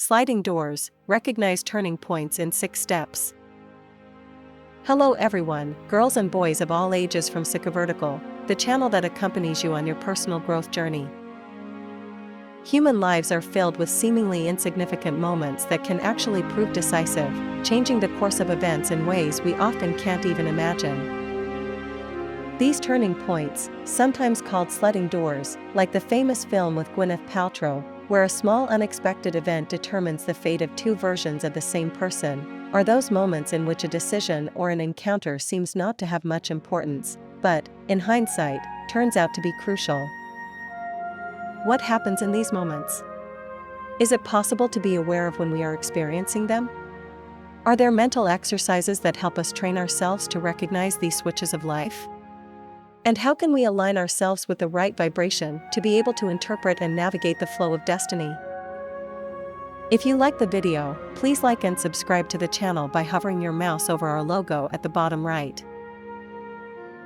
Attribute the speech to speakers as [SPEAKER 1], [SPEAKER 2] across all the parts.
[SPEAKER 1] Sliding Doors, recognize turning points in 6 steps. Hello everyone, girls and boys of all ages from Psychovertical, the channel that accompanies you on your personal growth journey. Human lives are filled with seemingly insignificant moments that can actually prove decisive, changing the course of events in ways we often can't even imagine. These turning points, sometimes called sliding doors, like the famous film with Gwyneth Paltrow, where a small unexpected event determines the fate of 2 versions of the same person, are those moments in which a decision or an encounter seems not to have much importance, but, in hindsight, turns out to be crucial. What happens in these moments? Is it possible to be aware of when we are experiencing them? Are there mental exercises that help us train ourselves to recognize these switches of life? And how can we align ourselves with the right vibration to be able to interpret and navigate the flow of destiny? If you like the video, please like and subscribe to the channel by hovering your mouse over our logo at the bottom right.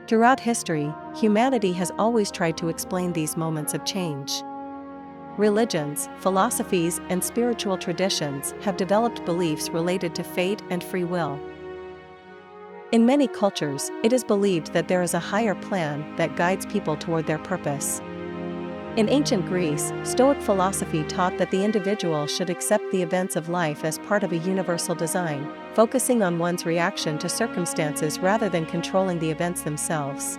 [SPEAKER 1] Throughout history, humanity has always tried to explain these moments of change. Religions, philosophies, and spiritual traditions have developed beliefs related to fate and free will. In many cultures, it is believed that there is a higher plan that guides people toward their purpose. In ancient Greece, Stoic philosophy taught that the individual should accept the events of life as part of a universal design, focusing on one's reaction to circumstances rather than controlling the events themselves.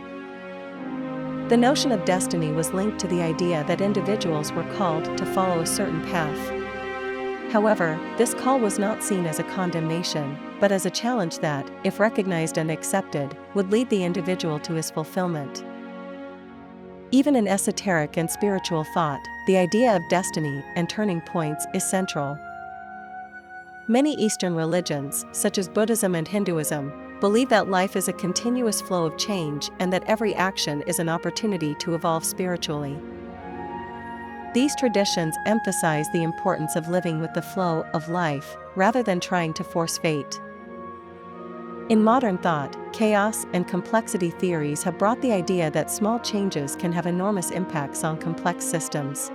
[SPEAKER 1] The notion of destiny was linked to the idea that individuals were called to follow a certain path. However, this call was not seen as a condemnation, but as a challenge that, if recognized and accepted, would lead the individual to his fulfillment. Even in esoteric and spiritual thought, the idea of destiny and turning points is central. Many Eastern religions, such as Buddhism and Hinduism, believe that life is a continuous flow of change and that every action is an opportunity to evolve spiritually. These traditions emphasize the importance of living with the flow of life, rather than trying to force fate. In modern thought, chaos and complexity theories have brought the idea that small changes can have enormous impacts on complex systems.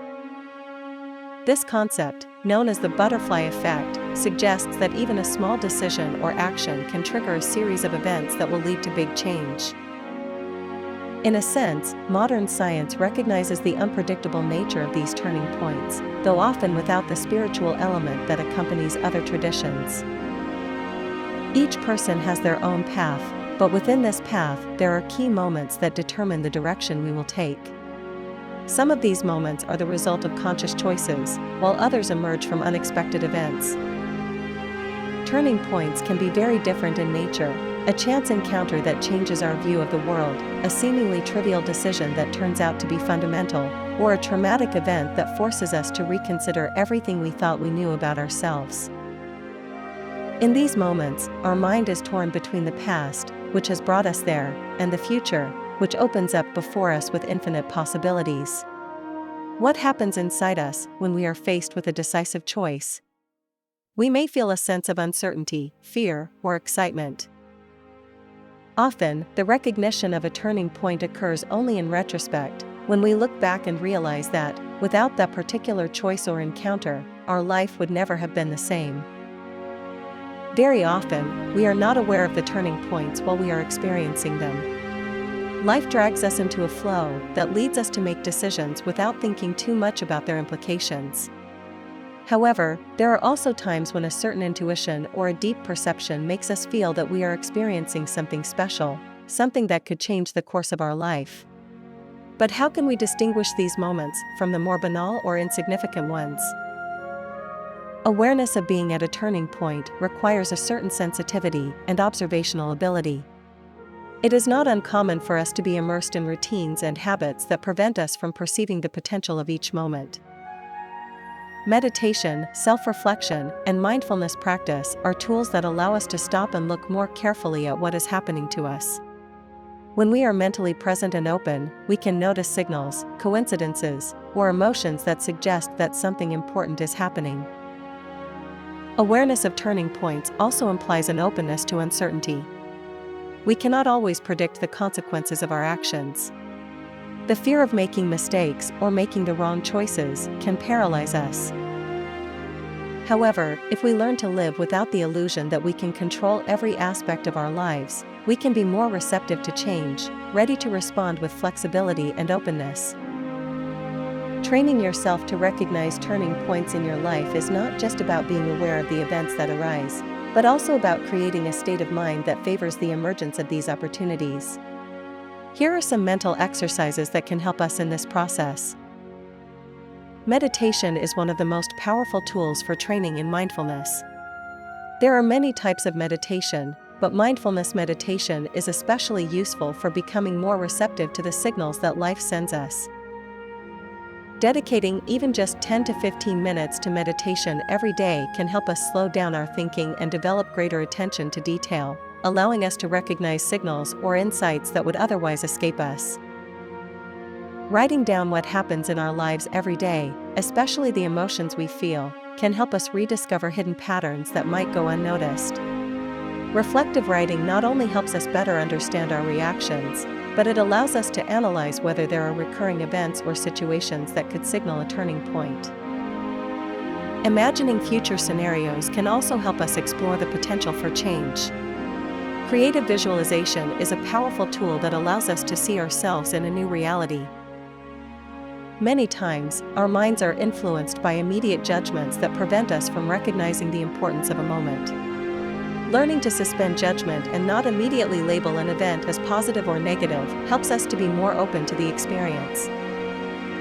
[SPEAKER 1] This concept, known as the butterfly effect, suggests that even a small decision or action can trigger a series of events that will lead to big change. In a sense, modern science recognizes the unpredictable nature of these turning points, though often without the spiritual element that accompanies other traditions. Each person has their own path, but within this path there are key moments that determine the direction we will take. Some of these moments are the result of conscious choices, while others emerge from unexpected events. Turning points can be very different in nature: a chance encounter that changes our view of the world, a seemingly trivial decision that turns out to be fundamental, or a traumatic event that forces us to reconsider everything we thought we knew about ourselves. In these moments, our mind is torn between the past, which has brought us there, and the future, which opens up before us with infinite possibilities. What happens inside us when we are faced with a decisive choice? We may feel a sense of uncertainty, fear, or excitement. Often, the recognition of a turning point occurs only in retrospect, when we look back and realize that, without that particular choice or encounter, our life would never have been the same. Very often, we are not aware of the turning points while we are experiencing them. Life drags us into a flow that leads us to make decisions without thinking too much about their implications. However, there are also times when a certain intuition or a deep perception makes us feel that we are experiencing something special, something that could change the course of our life. But how can we distinguish these moments from the more banal or insignificant ones? Awareness of being at a turning point requires a certain sensitivity and observational ability. It is not uncommon for us to be immersed in routines and habits that prevent us from perceiving the potential of each moment. Meditation, self-reflection, and mindfulness practice are tools that allow us to stop and look more carefully at what is happening to us. When we are mentally present and open, we can notice signals, coincidences, or emotions that suggest that something important is happening. Awareness of turning points also implies an openness to uncertainty. We cannot always predict the consequences of our actions. The fear of making mistakes or making the wrong choices can paralyze us. However, if we learn to live without the illusion that we can control every aspect of our lives, we can be more receptive to change, ready to respond with flexibility and openness. Training yourself to recognize turning points in your life is not just about being aware of the events that arise, but also about creating a state of mind that favors the emergence of these opportunities. Here are some mental exercises that can help us in this process. Meditation is one of the most powerful tools for training in mindfulness. There are many types of meditation, but mindfulness meditation is especially useful for becoming more receptive to the signals that life sends us. Dedicating even just 10 to 15 minutes to meditation every day can help us slow down our thinking and develop greater attention to detail, allowing us to recognize signals or insights that would otherwise escape us. Writing down what happens in our lives every day, especially the emotions we feel, can help us rediscover hidden patterns that might go unnoticed. Reflective writing not only helps us better understand our reactions, but it allows us to analyze whether there are recurring events or situations that could signal a turning point. Imagining future scenarios can also help us explore the potential for change. Creative visualization is a powerful tool that allows us to see ourselves in a new reality. Many times, our minds are influenced by immediate judgments that prevent us from recognizing the importance of a moment. Learning to suspend judgment and not immediately label an event as positive or negative helps us to be more open to the experience.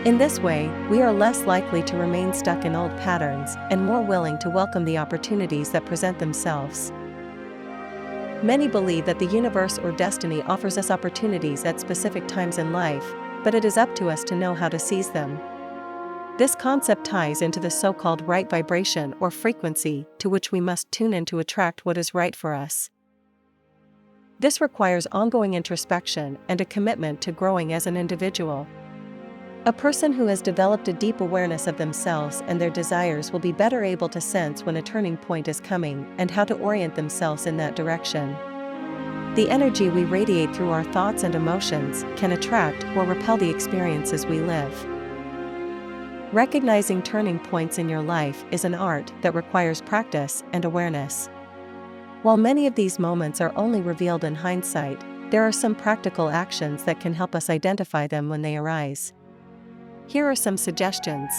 [SPEAKER 1] In this way, we are less likely to remain stuck in old patterns and more willing to welcome the opportunities that present themselves. Many believe that the universe or destiny offers us opportunities at specific times in life, but it is up to us to know how to seize them. This concept ties into the so-called right vibration or frequency to which we must tune in to attract what is right for us. This requires ongoing introspection and a commitment to growing as an individual. A person who has developed a deep awareness of themselves and their desires will be better able to sense when a turning point is coming and how to orient themselves in that direction. The energy we radiate through our thoughts and emotions can attract or repel the experiences we live. Recognizing turning points in your life is an art that requires practice and awareness. While many of these moments are only revealed in hindsight, there are some practical actions that can help us identify them when they arise. Here are some suggestions.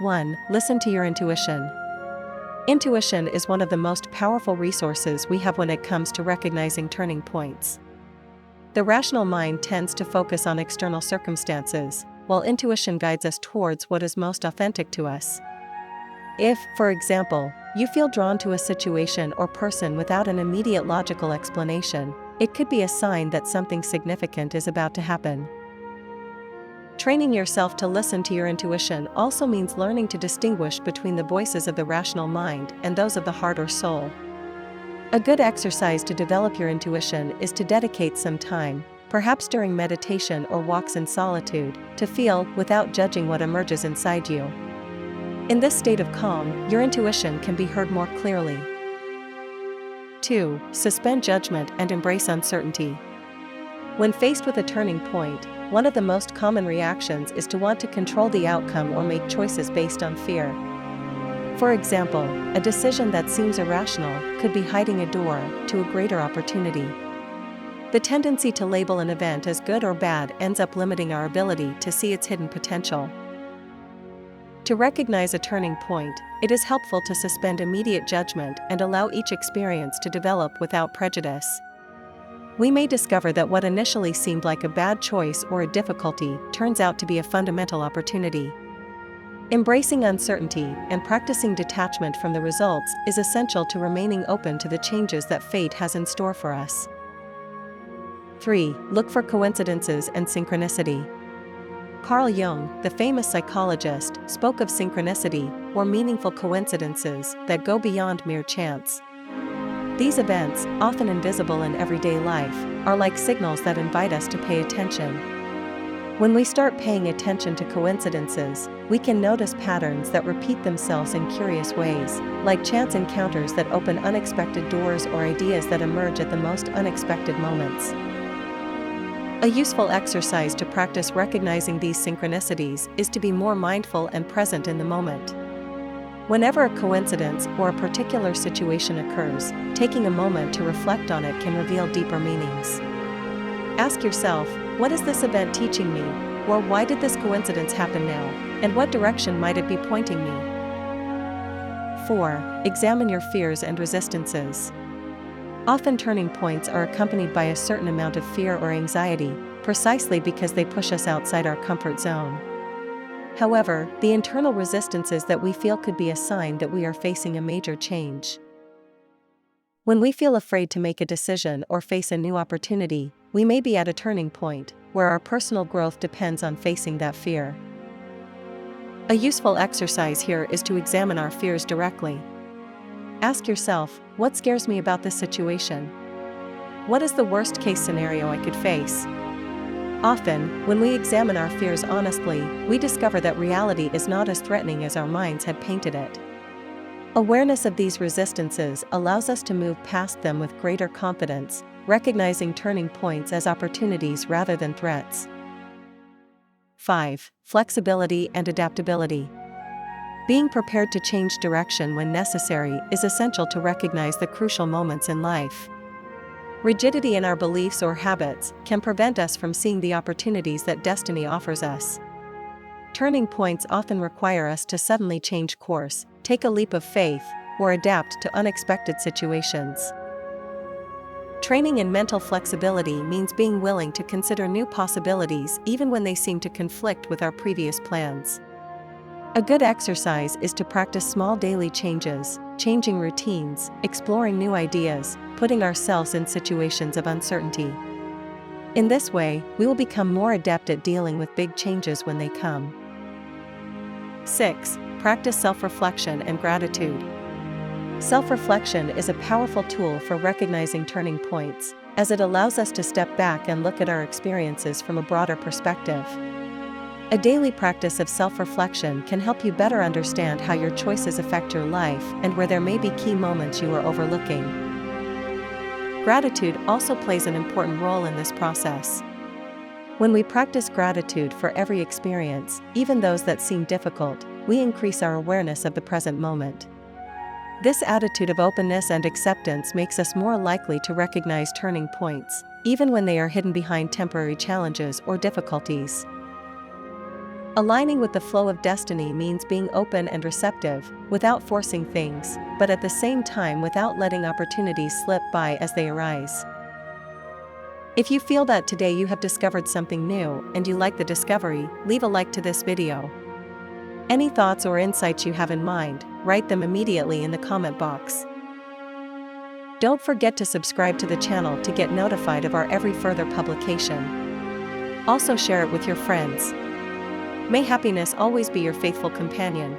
[SPEAKER 1] 1. Listen to your intuition. Intuition is one of the most powerful resources we have when it comes to recognizing turning points. The rational mind tends to focus on external circumstances, while intuition guides us towards what is most authentic to us. If, for example, you feel drawn to a situation or person without an immediate logical explanation, it could be a sign that something significant is about to happen. Training yourself to listen to your intuition also means learning to distinguish between the voices of the rational mind and those of the heart or soul. A good exercise to develop your intuition is to dedicate some time, perhaps during meditation or walks in solitude, to feel without judging what emerges inside you. In this state of calm, your intuition can be heard more clearly. 2. Suspend judgment and embrace uncertainty. When faced with a turning point, one of the most common reactions is to want to control the outcome or make choices based on fear. For example, a decision that seems irrational could be hiding a door to a greater opportunity. The tendency to label an event as good or bad ends up limiting our ability to see its hidden potential. To recognize a turning point, it is helpful to suspend immediate judgment and allow each experience to develop without prejudice. We may discover that what initially seemed like a bad choice or a difficulty turns out to be a fundamental opportunity. Embracing uncertainty and practicing detachment from the results is essential to remaining open to the changes that fate has in store for us. 3. Look for coincidences and synchronicity. Carl Jung, the famous psychologist, spoke of synchronicity, or meaningful coincidences that go beyond mere chance. These events, often invisible in everyday life, are like signals that invite us to pay attention. When we start paying attention to coincidences, we can notice patterns that repeat themselves in curious ways, like chance encounters that open unexpected doors or ideas that emerge at the most unexpected moments. A useful exercise to practice recognizing these synchronicities is to be more mindful and present in the moment. Whenever a coincidence or a particular situation occurs, taking a moment to reflect on it can reveal deeper meanings. Ask yourself, what is this event teaching me? Or why did this coincidence happen now? And what direction might it be pointing me? 4. Examine your fears and resistances. Often turning points are accompanied by a certain amount of fear or anxiety, precisely because they push us outside our comfort zone. However, the internal resistances that we feel could be a sign that we are facing a major change. When we feel afraid to make a decision or face a new opportunity, we may be at a turning point, where our personal growth depends on facing that fear. A useful exercise here is to examine our fears directly. Ask yourself, what scares me about this situation? What is the worst-case scenario I could face? Often, when we examine our fears honestly, we discover that reality is not as threatening as our minds had painted it. Awareness of these resistances allows us to move past them with greater confidence, recognizing turning points as opportunities rather than threats. 5. Flexibility and adaptability. Being prepared to change direction when necessary is essential to recognize the crucial moments in life. Rigidity in our beliefs or habits can prevent us from seeing the opportunities that destiny offers us. Turning points often require us to suddenly change course, take a leap of faith, or adapt to unexpected situations. Training in mental flexibility means being willing to consider new possibilities even when they seem to conflict with our previous plans. A good exercise is to practice small daily changes, changing routines, exploring new ideas, putting ourselves in situations of uncertainty. In this way, we will become more adept at dealing with big changes when they come. 6. Practice self-reflection and gratitude. Self-reflection is a powerful tool for recognizing turning points, as it allows us to step back and look at our experiences from a broader perspective. A daily practice of self-reflection can help you better understand how your choices affect your life and where there may be key moments you are overlooking. Gratitude also plays an important role in this process. When we practice gratitude for every experience, even those that seem difficult, we increase our awareness of the present moment. This attitude of openness and acceptance makes us more likely to recognize turning points, even when they are hidden behind temporary challenges or difficulties. Aligning with the flow of destiny means being open and receptive, without forcing things, but at the same time without letting opportunities slip by as they arise. If you feel that today you have discovered something new and you like the discovery, leave a like to this video. Any thoughts or insights you have in mind, write them immediately in the comment box. Don't forget to subscribe to the channel to get notified of our every further publication. Also share it with your friends. May happiness always be your faithful companion.